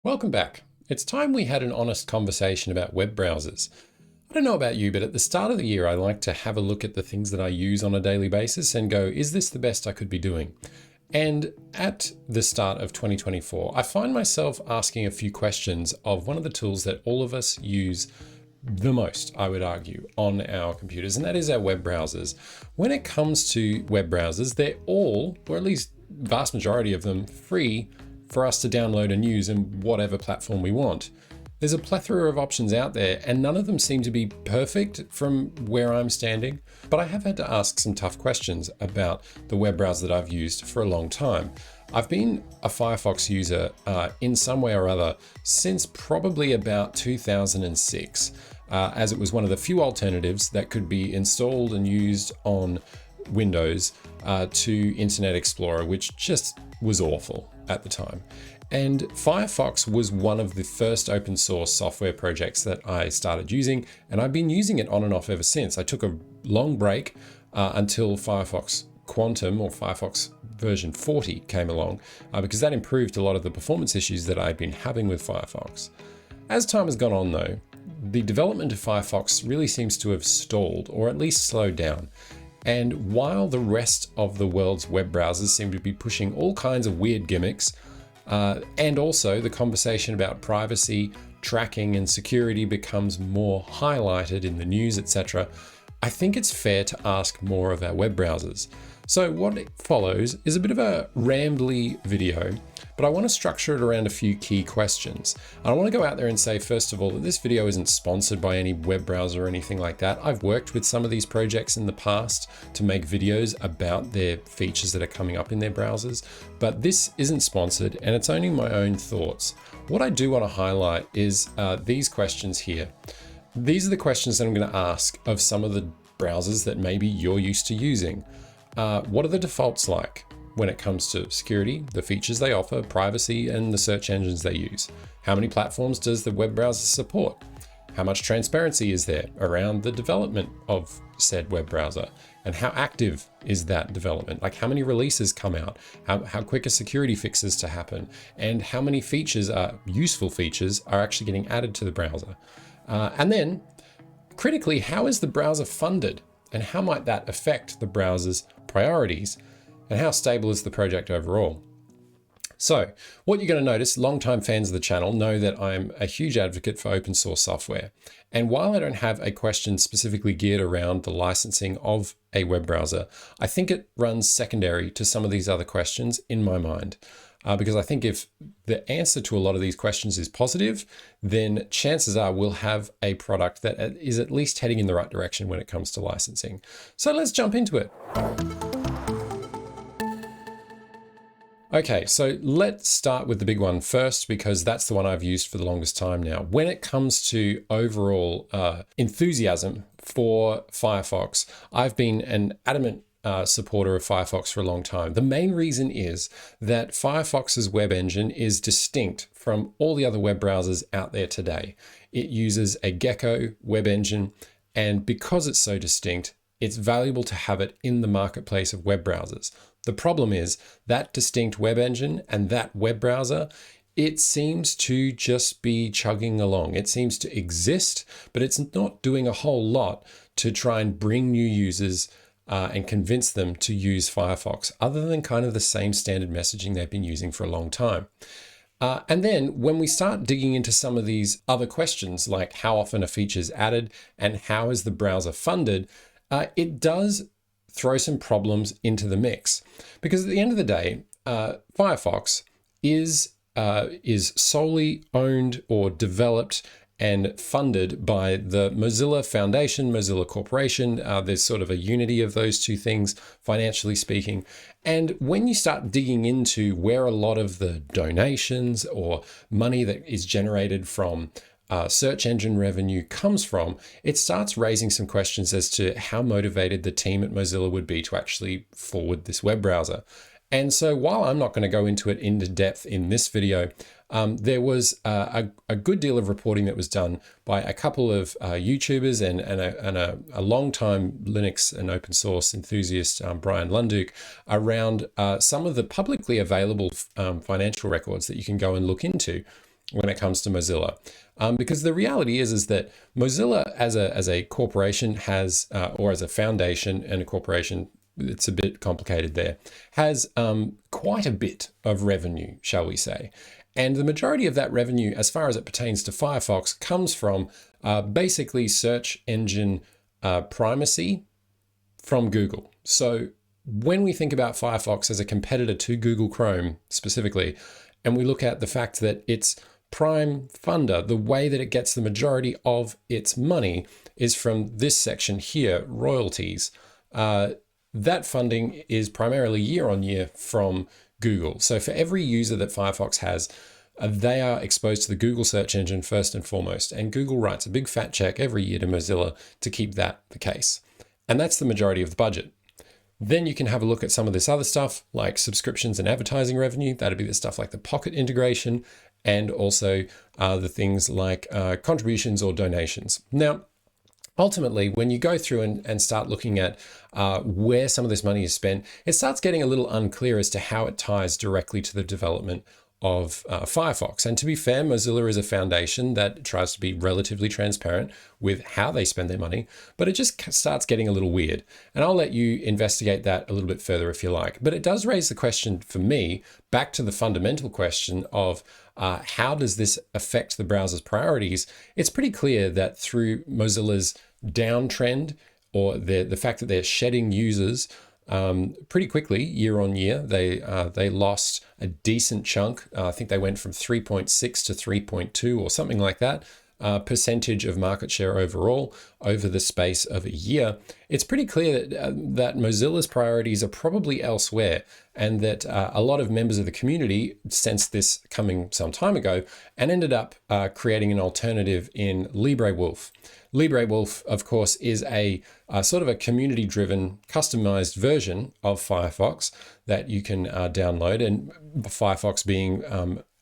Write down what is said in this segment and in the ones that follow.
Welcome back. It's time we had an honest conversation about web browsers. I don't know about you, but at the start of the year, I like to have a look at the things that I use on a daily basis and go, is this the best I could be doing? And at the start of 2024, I find myself asking a few questions of one of the tools that all of us use the most, I would argue, on our computers, and that is our web browsers. When it comes to web browsers, they're all, or at least vast majority of them, free for us to download and use in whatever platform we want. There's a plethora of options out there, and none of them seem to be perfect from where I'm standing, but I have had to ask some tough questions about the web browser that I've used for a long time. I've been a Firefox user in some way or other since probably about 2006, as it was one of the few alternatives that could be installed and used on Windows to Internet Explorer, which just was awful at the time. And Firefox was one of the first open source software projects that I started using, and I've been using it on and off ever since. I took a long break until Firefox Quantum, or Firefox version 40, came along, because that improved a lot of the performance issues that I'd been having with Firefox. As time has gone on though, the development of Firefox really seems to have stalled, or at least slowed down. And while the rest of the world's web browsers seem to be pushing all kinds of weird gimmicks, and also the conversation about privacy, tracking, and security becomes more highlighted in the news, etc., I think it's fair to ask more of our web browsers. So what follows is a bit of a rambly video, but I want to structure it around a few key questions. And I want to go out there and say, first of all, that this video isn't sponsored by any web browser or anything like that. I've worked with some of these projects in the past to make videos about their features that are coming up in their browsers, but this isn't sponsored and it's only my own thoughts. What I do want to highlight is these questions here. These are the questions that I'm going to ask of some of the browsers that maybe you're used to using. What are the defaults like when it comes to security, the features they offer, privacy, and the search engines they use? How many platforms does the web browser support? How much transparency is there around the development of said web browser? And how active is that development? Like how many releases come out? How quick are security fixes to happen? And how many features useful features are actually getting added to the browser? And then, critically, how is the browser funded? And how might that affect the browser's priorities? And how stable is the project overall? So what you're going to notice, longtime fans of the channel know that I'm a huge advocate for open source software. And while I don't have a question specifically geared around the licensing of a web browser, I think it runs secondary to some of these other questions in my mind. Because I think if the answer to a lot of these questions is positive, then chances are we'll have a product that is at least heading in the right direction when it comes to licensing. So let's jump into it. Okay, so let's start with the big one first, because that's the one I've used for the longest time now. When it comes to overall enthusiasm for Firefox, I've been an adamant supporter of Firefox for a long time. The main reason is that Firefox's web engine is distinct from all the other web browsers out there today. It uses a Gecko web engine, and because it's so distinct, it's valuable to have it in the marketplace of web browsers. The problem is that distinct web engine and that web browser, it seems to just be chugging along. It seems to exist, but it's not doing a whole lot to try and bring new users and convince them to use Firefox, other than kind of the same standard messaging they've been using for a long time. And then when we start digging into some of these other questions, like how often are features added and how is the browser funded, it does throw some problems into the mix. Because at the end of the day, Firefox is solely owned or developed and funded by the Mozilla Foundation, Mozilla Corporation. There's sort of a unity of those two things, financially speaking. And when you start digging into where a lot of the donations or money that is generated from search engine revenue comes from, it starts raising some questions as to how motivated the team at Mozilla would be to actually forward this web browser. And so while I'm not going to go into it into depth in this video, there was a good deal of reporting that was done by a couple of YouTubers and a long-time Linux and open source enthusiast, Brian Lunduke, around some of the publicly available financial records that you can go and look into. when it comes to Mozilla. Because the reality is that Mozilla as a corporation has, or as a foundation and a corporation, it's a bit complicated there, has quite a bit of revenue, shall we say. And the majority of that revenue, as far as it pertains to Firefox, comes from basically search engine primacy from Google. So when we think about Firefox as a competitor to Google Chrome specifically, and we look at the fact that its prime funder, the way that it gets the majority of its money is from this section here, royalties. That funding is primarily year on year from Google. So for every user that Firefox has, they are exposed to the Google search engine first and foremost. And Google writes a big fat check every year to Mozilla to keep that the case. And that's the majority of the budget. Then you can have a look at some of this other stuff like subscriptions and advertising revenue. That'd be the stuff like the Pocket integration and also the things like contributions or donations. Now, ultimately, when you go through and start looking at where some of this money is spent, it starts getting a little unclear as to how it ties directly to the development of Firefox. And to be fair, Mozilla is a foundation that tries to be relatively transparent with how they spend their money, but it just starts getting a little weird. And I'll let you investigate that a little bit further if you like. But it does raise the question for me, back to the fundamental question of how does this affect the browser's priorities? It's pretty clear that through Mozilla's downtrend, or the fact that they're shedding users pretty quickly year on year, they lost a decent chunk. I think they went from 3.6 to 3.2 or something like that. Percentage of market share overall over the space of a year. It's pretty clear that Mozilla's priorities are probably elsewhere, and that a lot of members of the community sensed this coming some time ago and ended up creating an alternative in LibreWolf. LibreWolf, of course, is a sort of a community-driven, customized version of Firefox that you can download, and Firefox being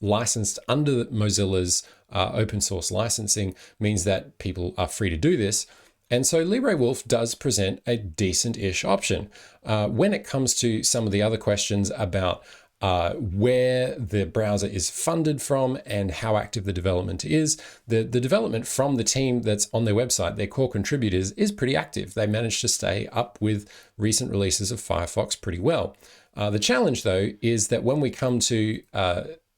licensed under Mozilla's open source licensing means that people are free to do this. And so LibreWolf does present a decent-ish option. When it comes to some of the other questions about where the browser is funded from and how active the development is, the development from the team that's on their website, their core contributors, is pretty active. They managed to stay up with recent releases of Firefox pretty well. The challenge, though, is that when we come to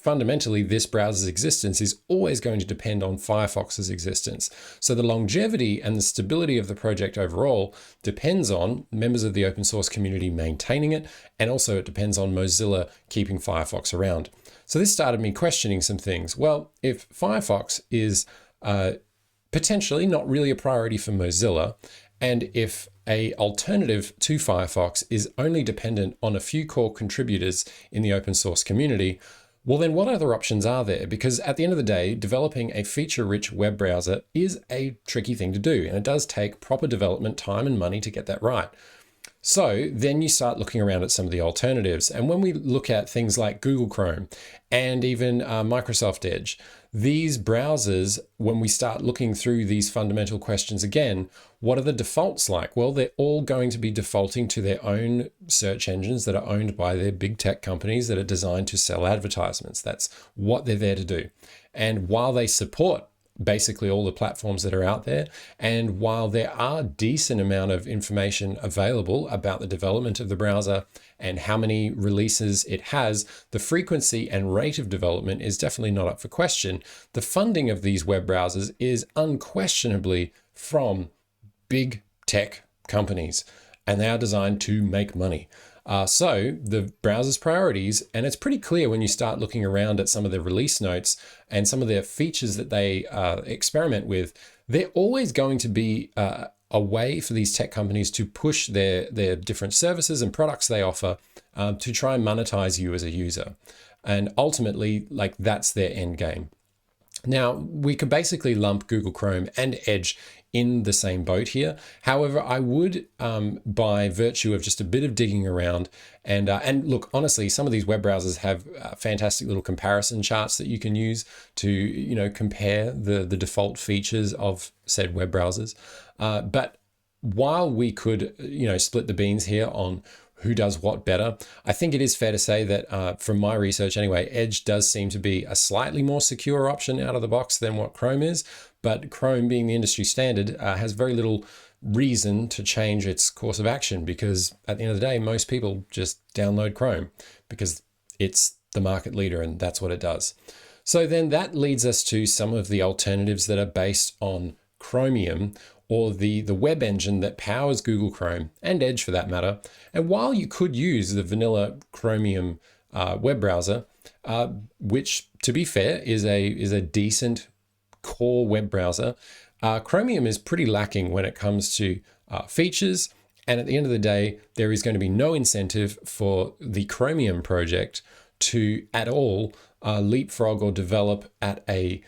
fundamentally, this browser's existence is always going to depend on Firefox's existence. So the longevity and the stability of the project overall depends on members of the open source community maintaining it, and also it depends on Mozilla keeping Firefox around. So this started me questioning some things. Well, if Firefox is potentially not really a priority for Mozilla, and if an alternative to Firefox is only dependent on a few core contributors in the open source community, well, then what other options are there? Because at the end of the day, developing a feature-rich web browser is a tricky thing to do, and it does take proper development time and money to get that right. So then you start looking around at some of the alternatives. And when we look at things like Google Chrome and even Microsoft Edge, these browsers, when we start looking through these fundamental questions again, what are the defaults like? Well, they're all going to be defaulting to their own search engines that are owned by their big tech companies that are designed to sell advertisements. That's what they're there to do. And while they support basically all the platforms that are out there, and while there are a decent amount of information available about the development of the browser and how many releases it has, the frequency and rate of development is definitely not up for question. The funding of these web browsers is unquestionably from big tech companies, and they are designed to make money. So the browser's priorities, and it's pretty clear when you start looking around at some of the release notes and some of their features that they experiment with, they're always going to be a way for these tech companies to push their different services and products they offer to try and monetize you as a user. And ultimately, like, that's their end game. Now, we could basically lump Google Chrome and Edge in the same boat here. However, I would, by virtue of just a bit of digging around, and look, honestly, some of these web browsers have fantastic little comparison charts that you can use to, compare the default features of said web browsers. But while we could, split the beans here on who does what better. I think it is fair to say that from my research anyway, Edge does seem to be a slightly more secure option out of the box than what Chrome is, but Chrome, being the industry standard, has very little reason to change its course of action, because at the end of the day, most people just download Chrome because it's the market leader and that's what it does. So then that leads us to some of the alternatives that are based on Chromium, or the web engine that powers Google Chrome and Edge for that matter. And while you could use the vanilla Chromium web browser, which to be fair is a decent core web browser, Chromium is pretty lacking when it comes to features. And at the end of the day, there is going to be no incentive for the Chromium project to at all leapfrog or develop at a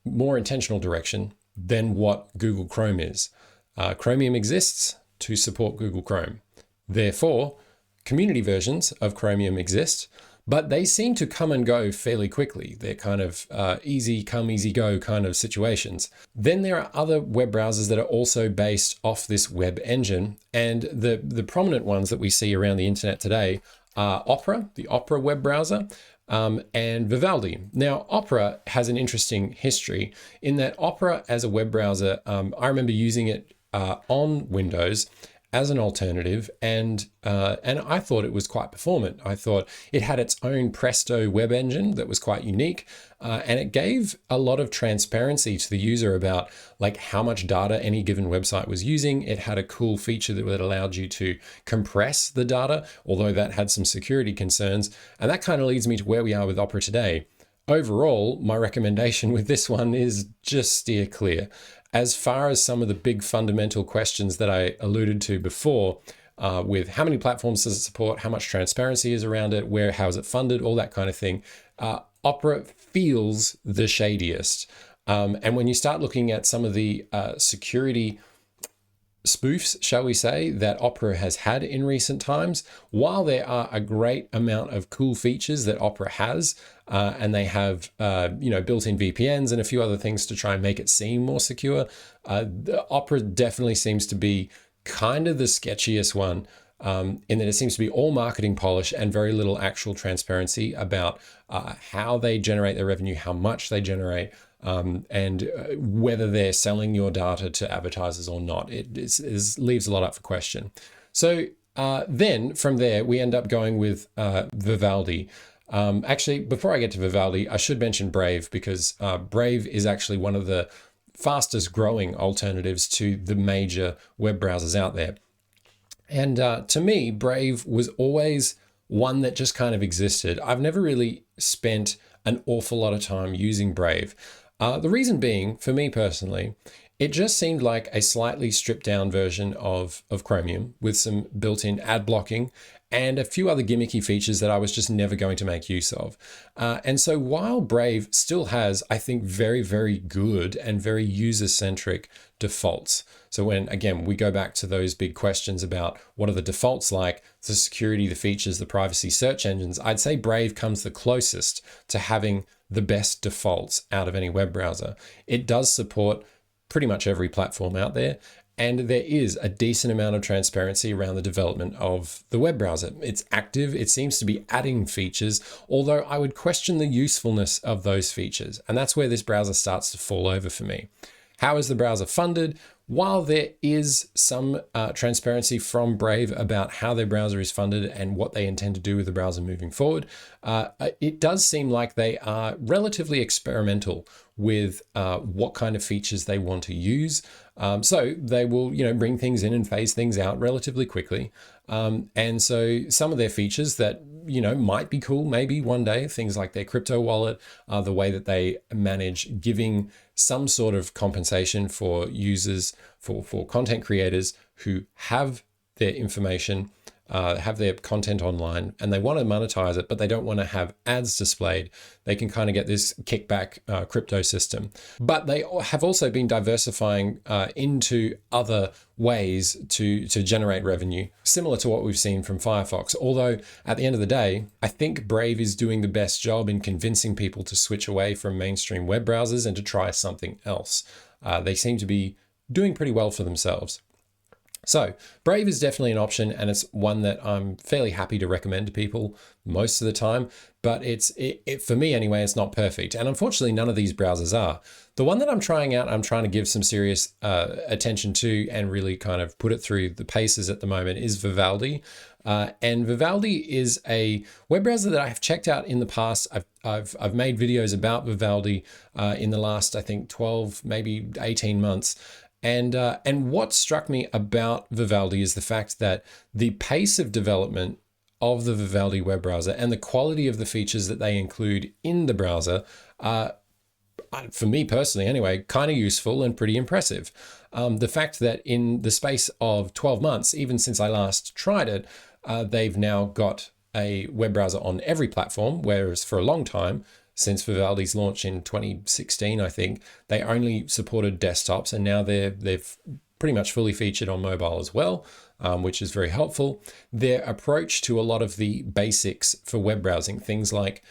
more intentional direction than what Google Chrome is. Chromium exists to support Google Chrome. Therefore, community versions of Chromium exist, but they seem to come and go fairly quickly. They're kind of easy come, easy go kind of situations. Then there are other web browsers that are also based off this web engine. And the prominent ones that we see around the internet today are Opera, the Opera web browser, and Vivaldi. Now, Opera has an interesting history in that Opera as a web browser, I remember using it on Windows as an alternative, and I thought it was quite performant. I thought it had its own Presto web engine that was quite unique, and it gave a lot of transparency to the user about like how much data any given website was using. It had a cool feature that allowed you to compress the data, although that had some security concerns. And that kind of leads me to where we are with Opera today. Overall, my recommendation with this one is just steer clear. As far as some of the big fundamental questions that I alluded to before, with how many platforms does it support, how much transparency is around it, how is it funded, all that kind of thing, Opera feels the shadiest. And when you start looking at some of the security spoofs, shall we say, that Opera has had in recent times, while there are a great amount of cool features that Opera has, and they have built-in VPNs and a few other things to try and make it seem more secure, the Opera definitely seems to be kind of the sketchiest one, in that it seems to be all marketing polish and very little actual transparency about how they generate their revenue, how much they generate, and whether they're selling your data to advertisers or not. It leaves a lot up for question. So then from there, we end up going with Vivaldi. Actually, before I get to Vivaldi, I should mention Brave, because Brave is actually one of the fastest growing alternatives to the major web browsers out there. And to me, Brave was always one that just kind of existed. I've never really spent an awful lot of time using Brave. The reason being, for me personally, it just seemed like a slightly stripped down version of Chromium with some built-in ad blocking and a few other gimmicky features that I was just never going to make use of. And so while Brave still has, I think, very, very good and very user-centric defaults. So when, again, we go back to those big questions about what are the defaults like, the security, the features, the privacy, search engines, I'd say Brave comes the closest to having the best defaults out of any web browser. It does support pretty much every platform out there, and there is a decent amount of transparency around the development of the web browser. It's active, it seems to be adding features, although I would question the usefulness of those features. And that's where this browser starts to fall over for me. How is the browser funded? While there is some transparency from Brave about how their browser is funded and what they intend to do with the browser moving forward, it does seem like they are relatively experimental with what kind of features they want to use. So they will, bring things in and phase things out relatively quickly. And so some of their features that, might be cool maybe one day, things like their crypto wallet, the way that they manage giving some sort of compensation for users, for content creators who have their information, have their content online, and they want to monetize it, but they don't want to have ads displayed. They can kind of get this kickback crypto system. But they have also been diversifying into other ways to generate revenue, similar to what we've seen from Firefox. Although at the end of the day, I think Brave is doing the best job in convincing people to switch away from mainstream web browsers and to try something else. They seem to be doing pretty well for themselves. So Brave is definitely an option, and it's one that I'm fairly happy to recommend to people most of the time, but for me anyway, it's not perfect. And unfortunately, none of these browsers are. The one that I'm trying out, I'm trying to give some serious attention to and really kind of put it through the paces at the moment, is Vivaldi. And Vivaldi is a web browser that I've checked out in the past. I've made videos about Vivaldi in the last, I think, 12, maybe 18 months. And what struck me about Vivaldi is the fact that the pace of development of the Vivaldi web browser and the quality of the features that they include in the browser are, for me personally anyway, kind of useful and pretty impressive. The fact that in the space of 12 months, even since I last tried it, they've now got a web browser on every platform, whereas for a long time, since Vivaldi's launch in 2016, I think, they only supported desktops, and now they've pretty much fully featured on mobile as well, which is very helpful. Their approach to a lot of the basics for web browsing, things like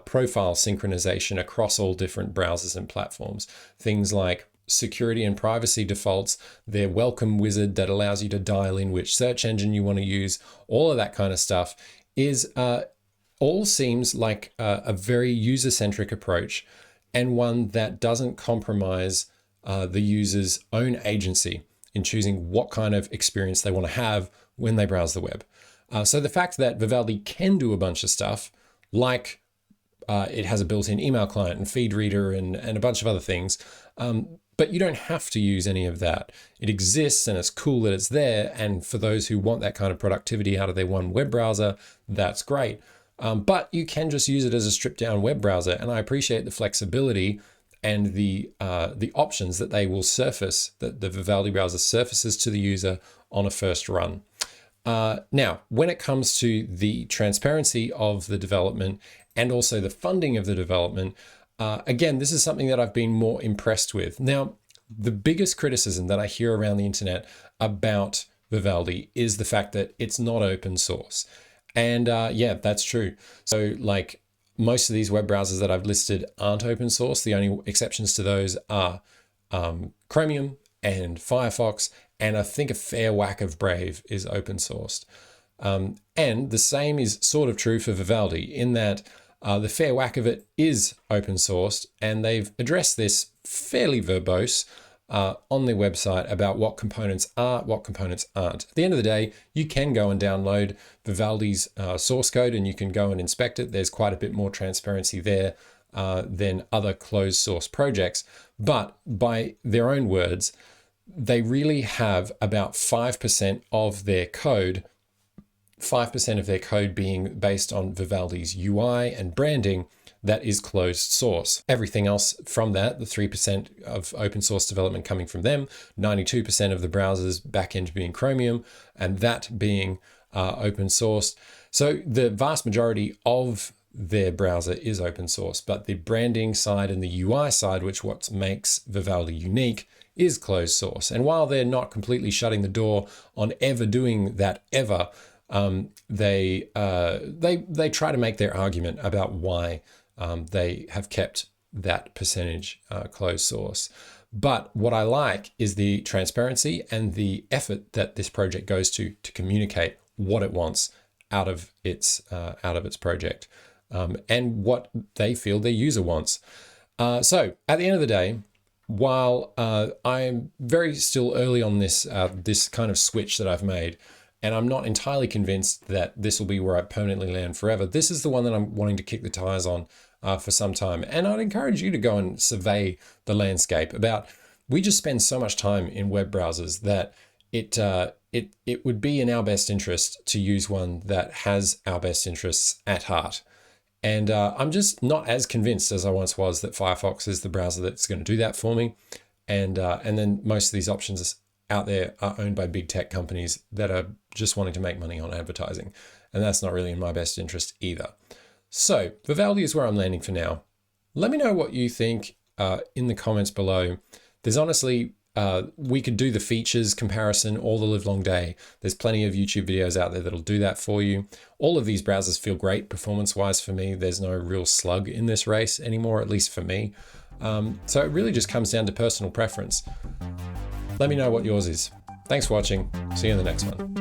profile synchronization across all different browsers and platforms, things like security and privacy defaults, their welcome wizard that allows you to dial in which search engine you want to use, all of that kind of stuff is all seems like a very user-centric approach, and one that doesn't compromise the user's own agency in choosing what kind of experience they want to have when they browse the web. So the fact that Vivaldi can do a bunch of stuff, like it has a built-in email client and feed reader and a bunch of other things, but you don't have to use any of that. It exists and it's cool that it's there, and for those who want that kind of productivity out of their one web browser, that's great. But you can just use it as a stripped down web browser, and I appreciate the flexibility and the options that they will surface, that the Vivaldi browser surfaces to the user on a first run. Now, when it comes to the transparency of the development and also the funding of the development, again, this is something that I've been more impressed with. Now, the biggest criticism that I hear around the internet about Vivaldi is the fact that it's not open source. And yeah, that's true. So like most of these web browsers that I've listed aren't open source. The only exceptions to those are Chromium and Firefox, and I think a fair whack of Brave is open sourced. And the same is sort of true for Vivaldi in that the fair whack of it is open sourced, and they've addressed this fairly verbose on their website about what components are, what components aren't. At the end of the day, you can go and download Vivaldi's source code and you can go and inspect it. There's quite a bit more transparency there than other closed source projects. But by their own words, they really have about 5% of their code, 5% of their code being based on Vivaldi's UI and branding, that is closed source. Everything else from that, the 3% of open source development coming from them, 92% of the browser's backend being Chromium, and that being open source. So the vast majority of their browser is open source, but the branding side and the UI side, which what makes Vivaldi unique, is closed source. And while they're not completely shutting the door on ever doing that ever, they try to make their argument about why they have kept that percentage closed source. But what I like is the transparency and the effort that this project goes to communicate what it wants out of its project and what they feel their user wants. So at the end of the day, while I'm very still early on this kind of switch that I've made, and I'm not entirely convinced that this will be where I permanently land forever, this is the one that I'm wanting to kick the tires on for some time. And I'd encourage you to go and survey the landscape. We just spend so much time in web browsers that it would be in our best interest to use one that has our best interests at heart. And I'm just not as convinced as I once was that Firefox is the browser that's going to do that for me. And then most of these options out there are owned by big tech companies that are just wanting to make money on advertising. And that's not really in my best interest either. So Vivaldi is where I'm landing for now. Let me know what you think in the comments below. There's honestly, we could do the features comparison all the live long day. There's plenty of YouTube videos out there that'll do that for you. All of these browsers feel great performance-wise for me. There's no real slug in this race anymore, at least for me. So it really just comes down to personal preference. Let me know what yours is. Thanks for watching. See you in the next one.